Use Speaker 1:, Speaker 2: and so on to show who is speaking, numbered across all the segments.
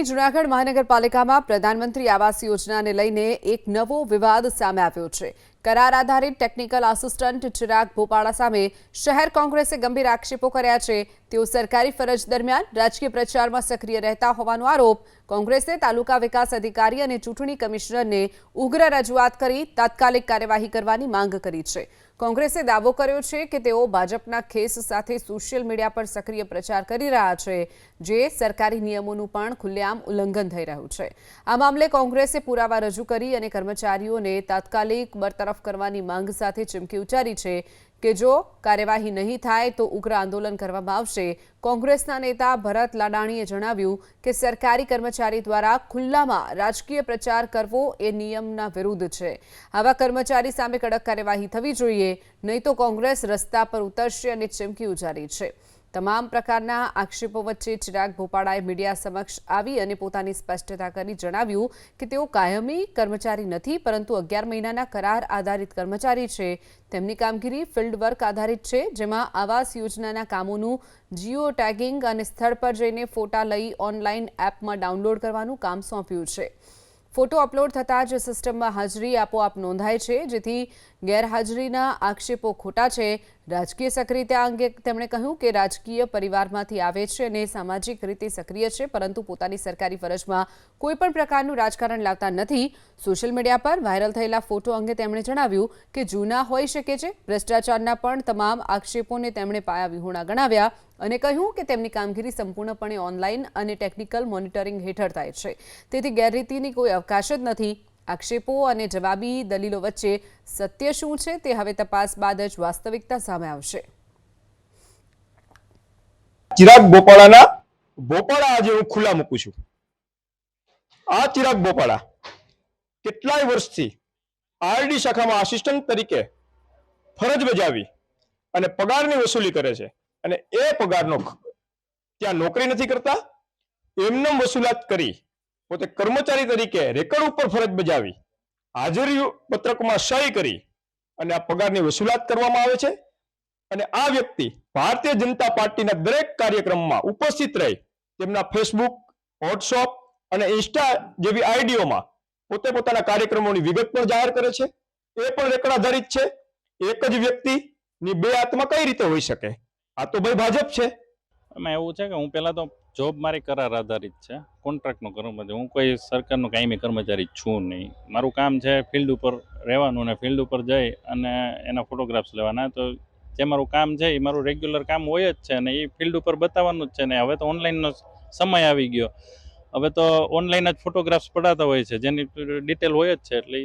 Speaker 1: જૂનાગઢ મહાનગરપાલિકામાં પ્રધાનમંત્રી આવાસ યોજનાને લઈને એક નવો વિવાદ સામે આવ્યો છે। કરાર આધારિત ટેકનિકલ આસિસ્ટન્ટ ચિરાગ ભોપાળા સામે શહેર કોંગ્રેસે ગંભીર આક્ષેપો કર્યા છે। તેઓ સરકારી ફરજ દરમિયાન રાજકીય પ્રચારમાં સક્રિય રહેતા હોવાનો આરોપ કોંગ્રેસે તાલુકા વિકાસ અધિકારી અને ચૂંટણી કમિશનરને ઉગ્ર રજૂઆત કરી તાત્કાલિક કાર્યવાહી કરવાની માંગ કરી છે। કોંગ્રેસે દાવો કર્યો છે કે તેઓ ભાજપના ખેસ સાથે સોશિયલ મીડિયા પર સક્રિય પ્રચાર કરી રહ્યા છે, જે સરકારી નિયમોનું પણ ખુલ્લેઆમ ઉલ્લંઘન થઈ રહ્યું છે। આ મામલે કોંગ્રેસે પુરાવા રજૂ કરી અને કર્મચારીઓને તાત્કાલિક બરતરફ કરવાની માંગ સાથે ચીમકી ઉચ્ચારી છે કે જો કાર્યવાહી નહીં થાય તો ઉગ્ર આંદોલન કરવામાં આવશે। કોંગ્રેસના નેતા ભરત લાડાણીએ જણાવ્યું કે સરકારી કર્મચારી દ્વારા ખુલ્લામાં રાજકીય પ્રચાર કરવો એ નિયમના વિરુદ્ધ છે। આવા કર્મચારી સામે કડક કાર્યવાહી થવી જોઈએ, નહીં તો કોંગ્રેસ રસ્તા પર ઉતરશે અને ચીમકી ઉચ્ચારી છે। તમામ પ્રકારના આક્ષેપો વચ્ચે ચિરાગ ભોપાળાએ મીડિયા સમક્ષ આવી અને પોતાની સ્પષ્ટતા કરી જણાવ્યું કે તેઓ કાયમી કર્મચારી નથી, પરંતુ 11 મહિનાના કરાર આધારિત કર્મચારી છે। તેમની કામગીરી ફિલ્ડ વર્ક આધારિત છે, જેમાં આવાસ યોજનાના કામોનું જીઓ ટેગિંગ અને સ્થળ પર જઈને ફોટા લઈ ઓનલાઈન એપમાં ડાઉનલોડ કરવાનું કામ સોંપ્યું છે। ફોટો અપલોડ થતાં જ સિસ્ટમમાં હાજરી આપોઆપ નોંધાય છે, જેથી ગેરહાજરીના આક્ષેપો ખોટા છે। રાજકીય સક્રિયતા અંગે તેમણે કહ્યું કે રાજકીય પરિવારમાંથી આવે છે અને સામાજિક રીતે સક્રિય છે, પરંતુ પોતાની સરકારી ફરજમાં કોઈપણ પ્રકારનું રાજકારણ લાવતા નથી। સોશિયલ મીડિયા પર વાયરલ થયેલા ફોટો અંગે તેમણે જણાવ્યું કે જૂના હોઈ શકે છે। ભ્રષ્ટાચારના પણ તમામ આક્ષેપોને તેમણે પાયાવિહોણા ગણાવ્યા અને કહ્યું કે તેમની કામગીરી સંપૂર્ણપણે ઓનલાઈન અને ટેકનિકલ મોનિટરિંગ હેઠળ થાય છે, તેથી ગેરરીતિની કોઈ અવકાશ જ નથી। આક્ષેપો અને જવાબી દલીલો વચ્ચે સત્ય શું છે તે હવે તપાસ બાદ જ વાસ્તવિકતા સામે આવશે।
Speaker 2: ચિરાગ ભોપાળા આજે હું ખુલ્લા મૂકું છું। આ ચિરાગ ભોપાળા કેટલાય વર્ષથી આરડી શાખામાં આસિસ્ટન્ટ તરીકે ફરજ બજાવી અને પગારની વસૂલી કરે છે, અને એ પગારનો ત્યાં નોકરી નથી કરતા, એમને વસૂલાત કરી પોતે કર્મચારી તરીકે રેકર્ડ ઉપર ફરજ બજાવી હાજરી પત્રકમાં સહી કરી અને આ પગારની વસૂલાત કરવામાં આવે છે। અને આ વ્યક્તિ ભારતીય જનતા પાર્ટીના દરેક કાર્યક્રમમાં ઉપસ્થિત રહી તેમના ફેસબુક, વોટ્સએપ અને ઇન્સ્ટા જેવી આઈડીઓમાં પોતે પોતાના કાર્યક્રમોની વિગત પણ જાહેર કરે છે। એ પણ રેકર્ડ આધારિત છે। એક જ વ્યક્તિની બે આત્મા કઈ રીતે હોઈ શકે? આ તો ભાઈ ભાજપ છે।
Speaker 3: એમાં એવું છે કે હું પહેલા તો જોબ મારી કરાર આધારિત છે, કોન્ટ્રાક્ટનો કર્મચારી, હું કોઈ સરકારનો કાયમી કર્મચારી છું નહીં। મારું કામ છે ફિલ્ડ ઉપર રહેવાનું અને ફિલ્ડ ઉપર જઈ અને એના ફોટોગ્રાફ્સ લેવાના। તો જે મારું કામ છે એ મારું રેગ્યુલર કામ હોય જ છે અને એ ફિલ્ડ ઉપર બતાવવાનું જ છે ને। હવે તો ઓનલાઈનનો સમય આવી ગયો, હવે તો ઓનલાઈન જ ફોટોગ્રાફ્સ પડાતા હોય છે, જેની ડિટેલ હોય જ છે, એટલે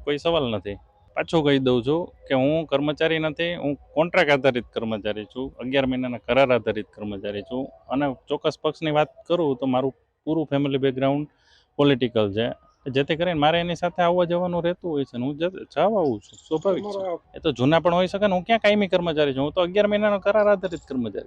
Speaker 3: કોઈ સવાલ નથી। પાછું કહી દઉં છું કે હું કર્મચારી નથી, હું કોન્ટ્રાક્ટ આધારિત કર્મચારી છું, 11 મહિનાના કરાર આધારિત કર્મચારી છું। અને ચોક્કસ પક્ષની વાત કરું તો મારું પૂરું ફેમિલી બેકગ્રાઉન્ડ પોલિટિકલ છે, જેથી કરીને મારે એની સાથે આવવા જવાનું રહેતું હોય છે ને હું જવા આવું છું, સ્વાભાવિક છે। એ તો જૂના પણ હોઈ શકે ને, હું ક્યાં કાયમી કર્મચારી છું, હું તો 11 મહિનાનો કરાર આધારિત કર્મચારી।